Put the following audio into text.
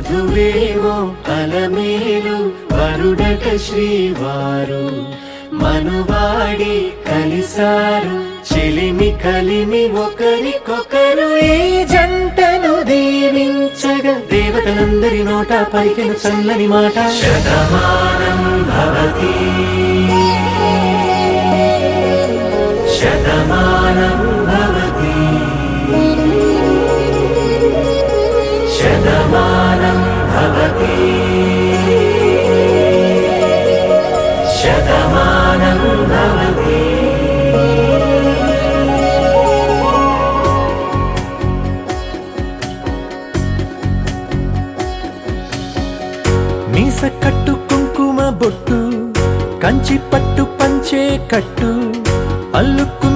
వధువేమో అలమేలు వరుడట శ్రీవారు మనువాడి కలిసారు చెలిమి కలిమి ఒకరికొకరు ఈ జంటను దీవించగా దేవతలందరి నోట పలికెను చల్లని మాట శతమానం భవతి శతమానం భవతి శతమానం భవతి శతమానం భవతి మీస కట్టు కుంకుమ బొట్టు కంచి పట్టు పంచే కట్టు అల్లుకు